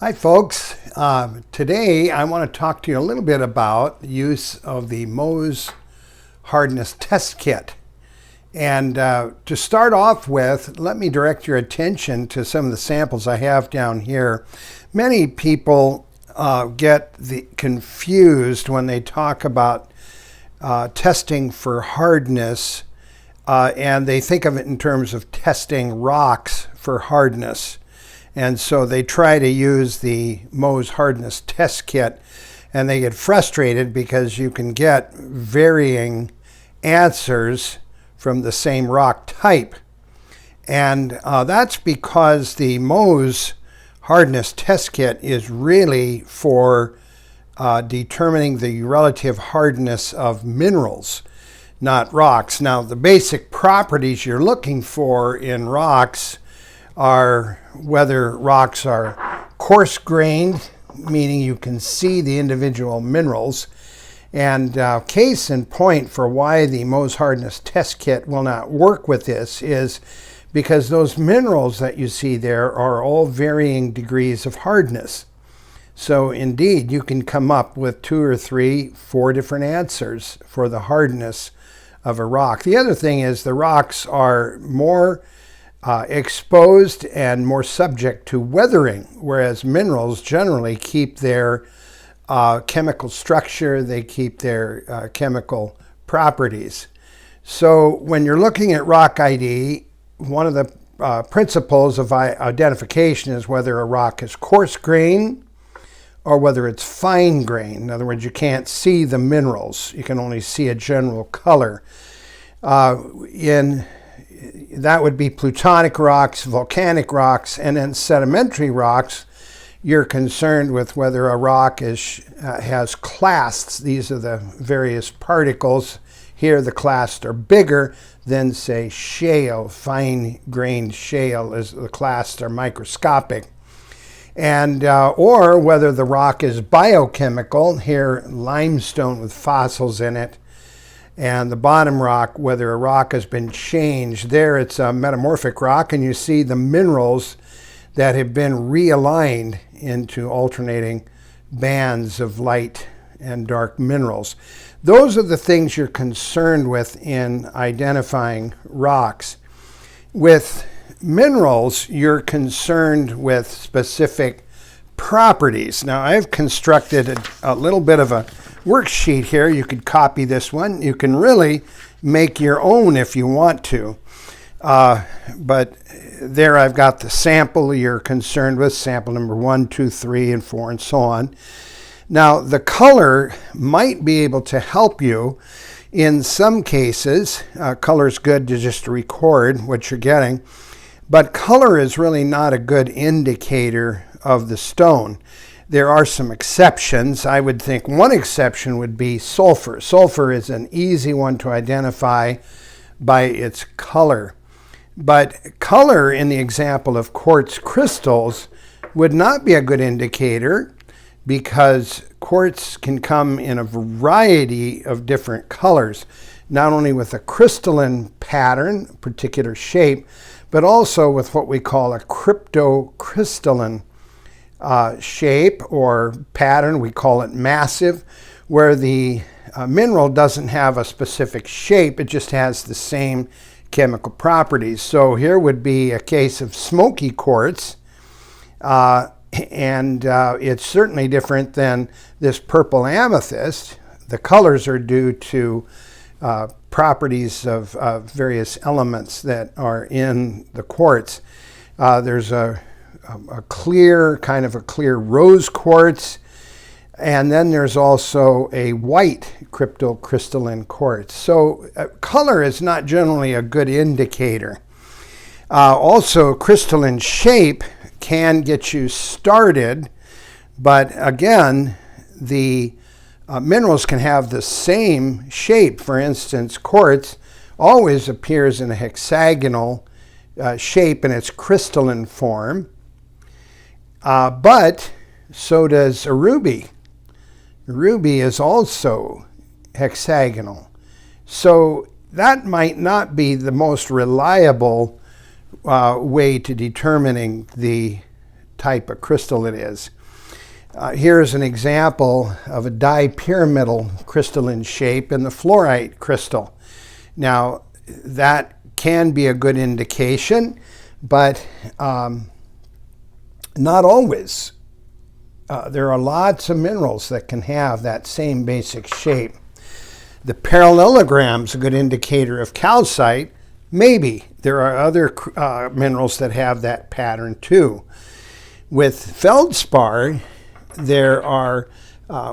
Hi folks, today I want to talk to you a little bit about the use of the Mohs Hardness Test Kit. And to start off with, let me direct your attention to some of the samples I have down here. Many people get confused when they talk about testing for hardness, and they think of it in terms of testing rocks for hardness. And so they try to use the Mohs Hardness Test Kit, and they get frustrated because you can get varying answers from the same rock type. And that's because the Mohs Hardness Test Kit is really for determining the relative hardness of minerals, not rocks. Now, the basic properties you're looking for in rocks are whether rocks are coarse-grained, meaning you can see the individual minerals. And case in point for why the Mohs Hardness Test Kit will not work with this is because those minerals that you see there are all varying degrees of hardness. So indeed, you can come up with 2 or 3, 4 different answers for the hardness of a rock. The other thing is the rocks are more exposed and more subject to weathering, whereas minerals generally keep their chemical structure, they keep their chemical properties. So when you're looking at rock ID, one of the principles of identification is whether a rock is coarse grain or whether it's fine grain. In other words, you can't see the minerals, you can only see a general color. That would be plutonic rocks, volcanic rocks, and then sedimentary rocks. You're concerned with whether a rock has clasts. These are the various particles. Here the clasts are bigger than, say, shale. Fine-grained shale, is the clasts are microscopic. And or whether the rock is biochemical. Here, limestone with fossils in it. And the bottom rock, whether a rock has been changed. There it's a metamorphic rock, and you see the minerals that have been realigned into alternating bands of light and dark minerals. Those are the things you're concerned with in identifying rocks. With minerals, you're concerned with specific properties. Now, I've constructed a little bit of a worksheet here. You could copy this one. You can really make your own if you want to. But there I've got the sample you're concerned with, sample number 1, 2, 3, and 4, and so on. Now, the color might be able to help you in some cases. Color is good to just record what you're getting, but color is really not a good indicator of the stone. There are some exceptions. I would think one exception would be sulfur. Sulfur is an easy one to identify by its color. But color in the example of quartz crystals would not be a good indicator because quartz can come in a variety of different colors, not only with a crystalline pattern, particular shape, but also with what we call a cryptocrystalline shape or pattern. We call it massive, where the mineral doesn't have a specific shape, it just has the same chemical properties. So here would be a case of smoky quartz, and it's certainly different than this purple amethyst. The colors are due to properties of various elements that are in the quartz. There's a clear, kind of a clear rose quartz, and then there's also a white cryptocrystalline quartz. So color is not generally a good indicator. Also, crystalline shape can get you started, but again, the minerals can have the same shape. For instance, quartz always appears in a hexagonal shape in its crystalline form. But so does a ruby. Ruby is also hexagonal. So that might not be the most reliable way to determining the type of crystal it is. Here's an example of a dipyramidal crystalline shape in the fluorite crystal. Now, that can be a good indication, but not always. There are lots of minerals that can have that same basic shape. The parallelogram's a good indicator of calcite. Maybe. There are other minerals that have that pattern too. With feldspar, there are,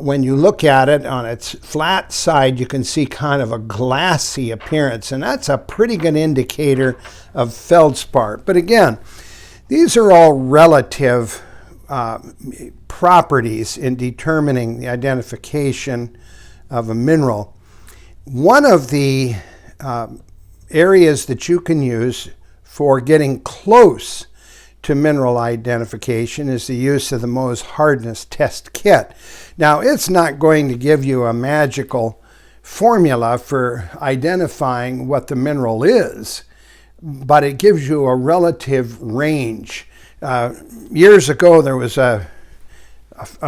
when you look at it on its flat side, you can see kind of a glassy appearance, and that's a pretty good indicator of feldspar. But again, these are all relative properties in determining the identification of a mineral. One of the areas that you can use for getting close to mineral identification is the use of the Mohs Hardness Test Kit. Now, it's not going to give you a magical formula for identifying what the mineral is, but it gives you a relative range. Years ago, there was a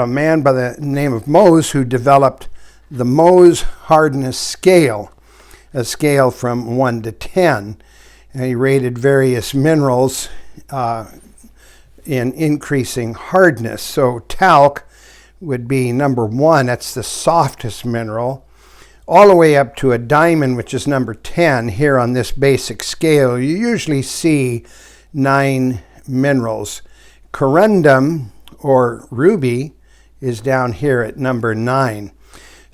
man by the name of Mohs who developed the Mohs Hardness Scale, a scale from 1 to 10. And he rated various minerals in increasing hardness. So talc would be number 1, that's the softest mineral, all the way up to a diamond, which is number 10. Here on this basic scale, you usually see 9 minerals. Corundum, or ruby, is down here at number 9.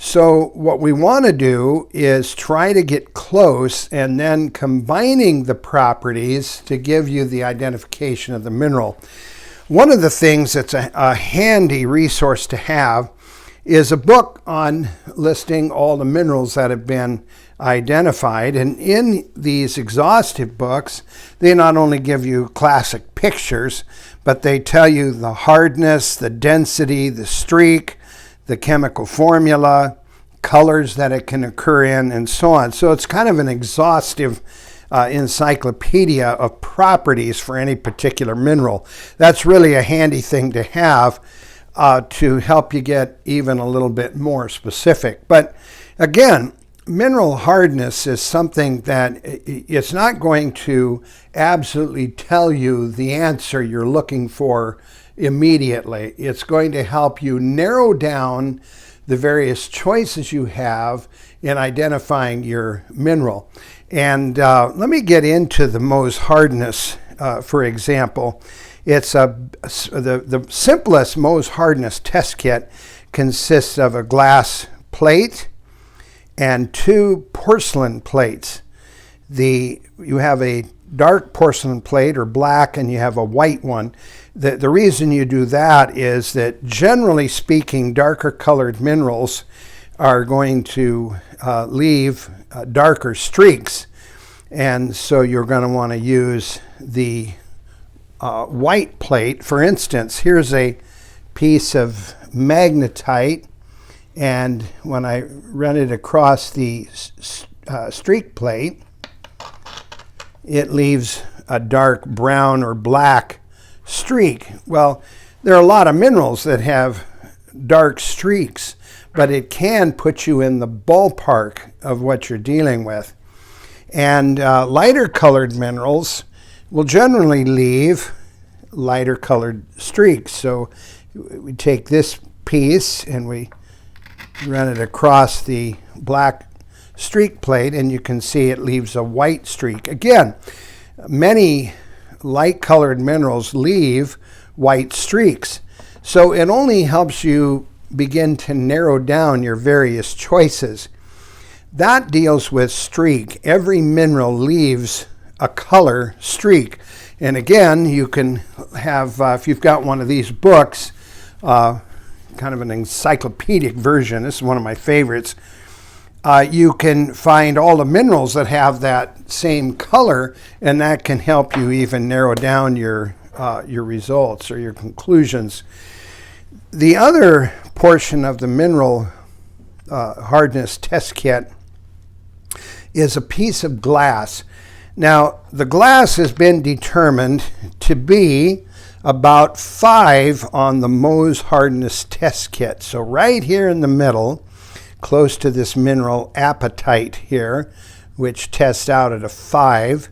So what we want to do is try to get close and then combining the properties to give you the identification of the mineral. One of the things that's a handy resource to have is a book on listing all the minerals that have been identified. And in these exhaustive books, they not only give you classic pictures, but they tell you the hardness, the density, the streak, the chemical formula, colors that it can occur in, and so on. So it's kind of an exhaustive encyclopedia of properties for any particular mineral. That's really a handy thing to have to help you get even a little bit more specific. But again, mineral hardness is something that it's not going to absolutely tell you the answer you're looking for immediately. It's going to help you narrow down the various choices you have in identifying your mineral. And let me get into the Mohs hardness, for example. It's the simplest Mohs hardness test kit consists of a glass plate and 2 porcelain plates. You have a dark porcelain plate or black, and you have a white one. The reason you do that is that, generally speaking, darker colored minerals are going to leave darker streaks, and so you're going to want to use the white plate. For instance, here's a piece of magnetite, and when I run it across the streak plate, it leaves a dark brown or black streak. Well, there are a lot of minerals that have dark streaks, but it can put you in the ballpark of what you're dealing with. And lighter colored minerals will generally leave lighter colored streaks. So we take this piece and we run it across the black streak plate, and you can see it leaves a white streak. Again, many light colored minerals leave white streaks. So it only helps you begin to narrow down your various choices. That deals with streak. Every mineral leaves a color streak. And again, you can have, if you've got one of these books, kind of an encyclopedic version, this is one of my favorites, you can find all the minerals that have that same color, and that can help you even narrow down your results or your conclusions. The other portion of the mineral hardness test kit is a piece of glass. Now, the glass has been determined to be about 5 on the Mohs Hardness Test Kit. So right here in the middle, close to this mineral apatite here, which tests out at a 5.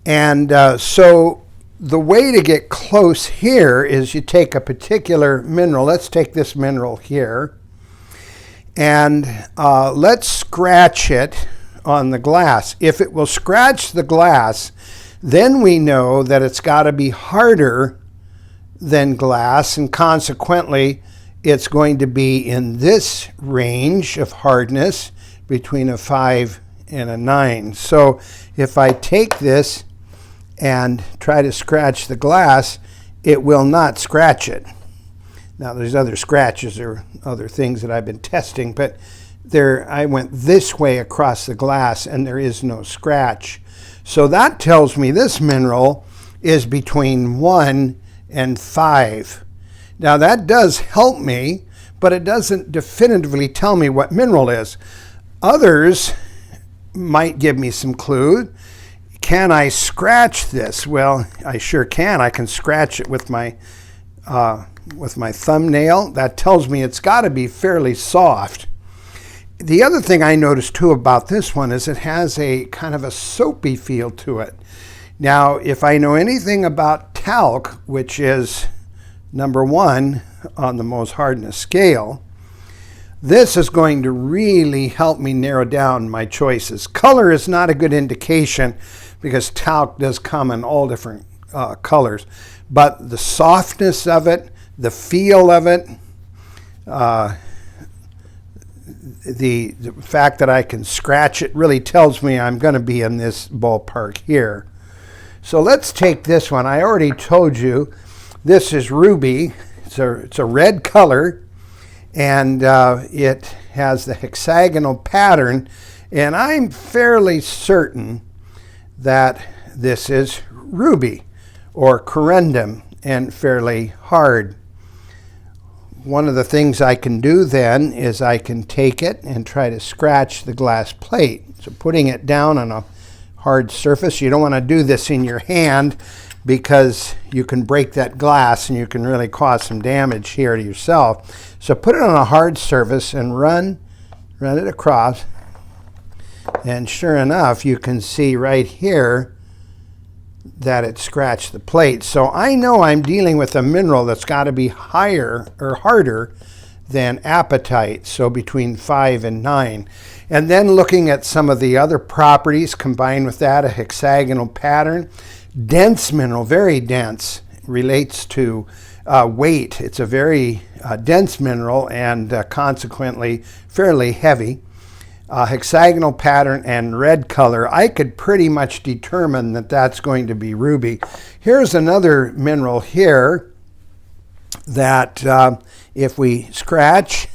And so the way to get close here is you take a particular mineral. Let's take this mineral here. And let's scratch it on the glass. If it will scratch the glass, then we know that it's got to be harder than glass, and consequently it's going to be in this range of hardness between a 5 and a 9. So if I take this and try to scratch the glass, it will not scratch it. Now there's other scratches or other things that I've been testing, but there I went this way across the glass and there is no scratch. So that tells me this mineral is between 1 and 5. Now that does help me, but it doesn't definitively tell me what mineral is. Others might give me some clue. Can I scratch this? Well, I sure can. I can scratch it with my thumbnail. That tells me it's got to be fairly soft. The other thing I noticed too about this one is it has a kind of a soapy feel to it. Now, if I know anything about talc, which is number 1 on the Mohs Hardness scale, this is going to really help me narrow down my choices. Color is not a good indication because talc does come in all different colors, but the softness of it, the feel of it, the fact that I can scratch it really tells me I'm going to be in this ballpark here. So let's take this one. I already told you this is ruby. It's a red color, and it has the hexagonal pattern, and I'm fairly certain that this is ruby or corundum and fairly hard. One of the things I can do then is I can take it and try to scratch the glass plate. So putting it down on a hard surface, you don't want to do this in your hand because you can break that glass and you can really cause some damage here to yourself. So put it on a hard surface and run it across. And sure enough, you can see right here that it scratched the plate. So I know I'm dealing with a mineral that's got to be higher or harder than apatite, so between 5 and 9. And then looking at some of the other properties combined with that, a hexagonal pattern, dense mineral, very dense, relates to weight. It's a very dense mineral and consequently fairly heavy. Hexagonal pattern and red color, I could pretty much determine that that's going to be ruby. Here's another mineral here that if we scratch,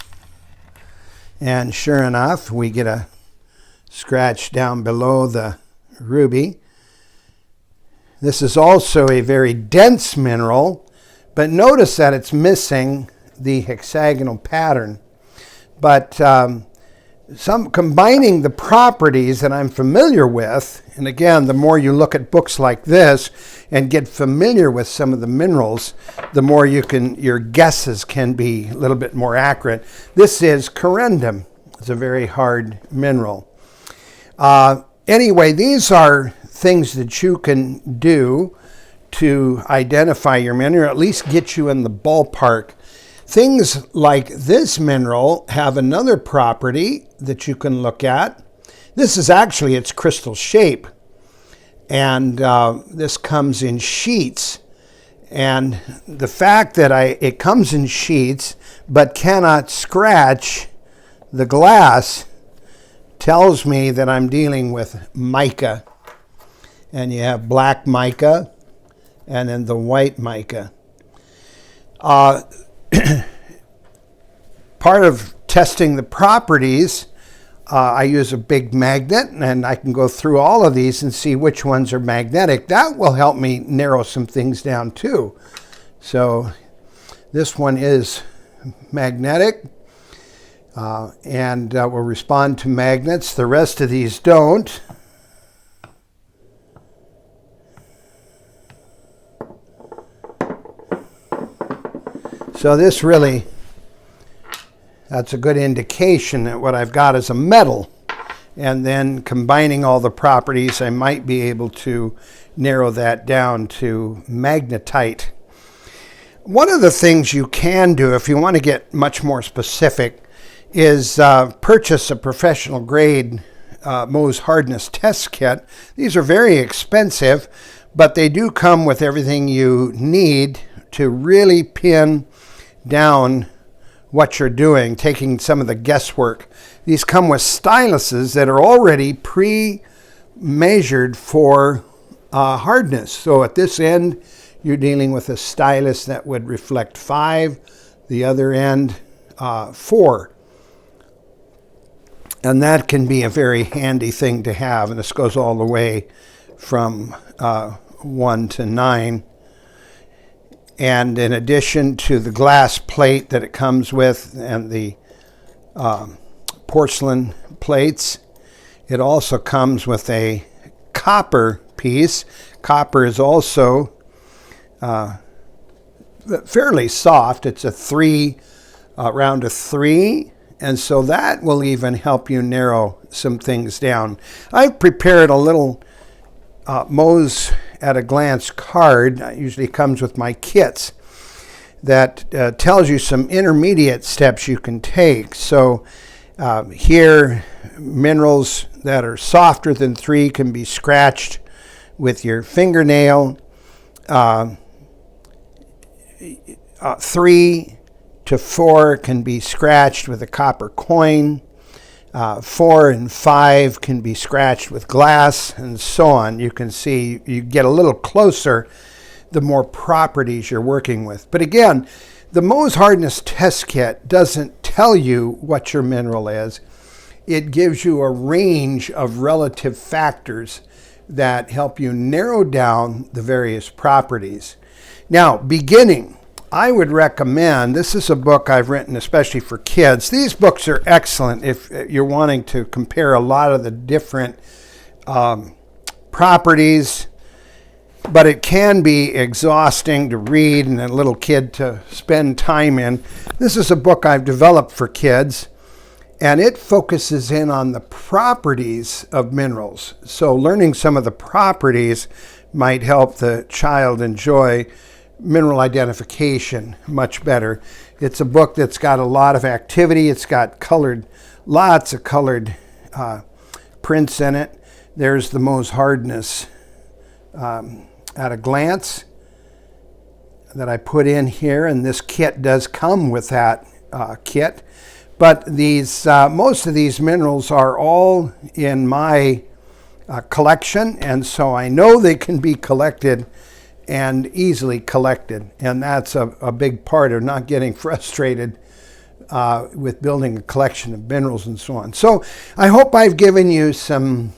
and sure enough, we get a scratch down below the ruby. This is also a very dense mineral, but notice that it's missing the hexagonal pattern. But combining the properties that I'm familiar with, and again, the more you look at books like this and get familiar with some of the minerals, the more your guesses can be a little bit more accurate. This is corundum. It's a very hard mineral. Anyway, these are things that you can do to identify your mineral, or at least get you in the ballpark. Things like this mineral have another property that you can look at. This is actually its crystal shape, and this comes in sheets. And the fact that it comes in sheets but cannot scratch the glass tells me that I'm dealing with mica. And you have black mica and then the white mica. Part of testing the properties, I use a big magnet, and I can go through all of these and see which ones are magnetic. That will help me narrow some things down too. So this one is magnetic and will respond to magnets. The rest of these don't. So this really, that's a good indication that what I've got is a metal. And then combining all the properties, I might be able to narrow that down to magnetite. One of the things you can do if you want to get much more specific is purchase a professional grade Mohs Hardness Test Kit. These are very expensive, but they do come with everything you need to really pin down what you're doing, taking some of the guesswork. These come with styluses that are already pre-measured for hardness. So at this end, you're dealing with a stylus that would reflect 5, the other end 4. And that can be a very handy thing to have. And this goes all the way from 1 to 9. And in addition to the glass plate that it comes with and the porcelain plates, it also comes with a copper piece. Copper is also fairly soft. It's a 3, round of 3, and so that will even help you narrow some things down. I've prepared a little Mohs at a glance card. It usually comes with my kits that tells you some intermediate steps you can take. So here, minerals that are softer than 3 can be scratched with your fingernail. 3 to 4 can be scratched with a copper coin. 4 and 5 can be scratched with glass, and so on. You can see you get a little closer the more properties you're working with. But again, the Mohs Hardness Test Kit doesn't tell you what your mineral is. It gives you a range of relative factors that help you narrow down the various properties. Now, beginning, I would recommend, this is a book I've written especially for kids. These books are excellent if you're wanting to compare a lot of the different properties, but it can be exhausting to read and a little kid to spend time in. This is a book I've developed for kids, and it focuses in on the properties of minerals. So learning some of the properties might help the child enjoy mineral identification much better. It's a book that's got a lot of activity. It's got lots of colored prints in it. There's the Mohs Hardness at a glance that I put in here, and this kit does come with that kit. But these most of these minerals are all in my collection, and so I know they can be collected and easily collected, and that's a big part of not getting frustrated with building a collection of minerals and so on. So I hope I've given you some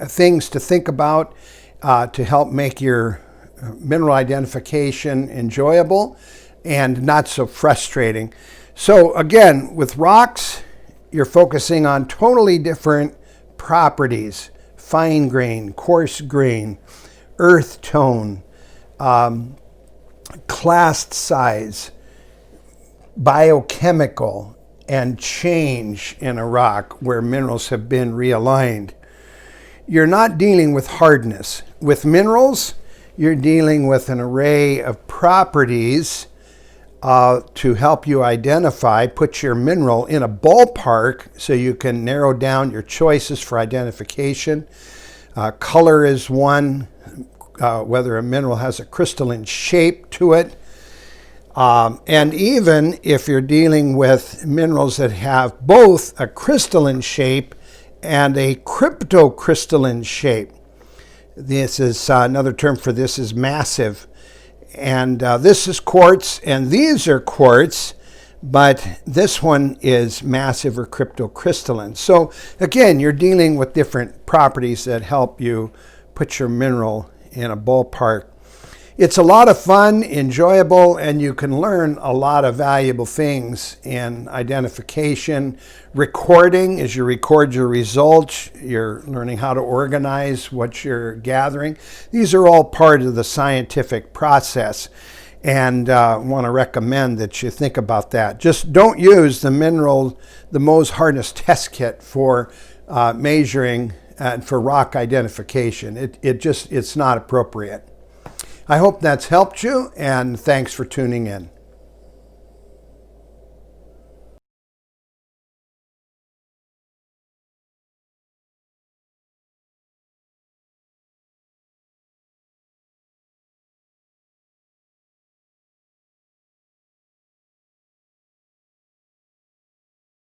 things to think about to help make your mineral identification enjoyable and not so frustrating. So again, with rocks, you're focusing on totally different properties: fine grain, coarse grain, earth tone, clast size, biochemical, and change in a rock where minerals have been realigned. You're not dealing with hardness. With minerals, you're dealing with an array of properties to help you identify, put your mineral in a ballpark so you can narrow down your choices for identification. Color is one, whether a mineral has a crystalline shape to it. And even if you're dealing with minerals that have both a crystalline shape and a cryptocrystalline shape. This is another term for this is massive. And this is quartz, and these are quartz, but this one is massive or cryptocrystalline. So again, you're dealing with different properties that help you put your mineral in a ballpark. It's a lot of fun, enjoyable, and you can learn a lot of valuable things in identification. Recording, as you record your results, you're learning how to organize what you're gathering. These are all part of the scientific process. and want to recommend that you think about that. Just don't use the Mohs Hardness Test Kit for measuring and for rock identification. It's not appropriate. I hope that's helped you, and thanks for tuning in.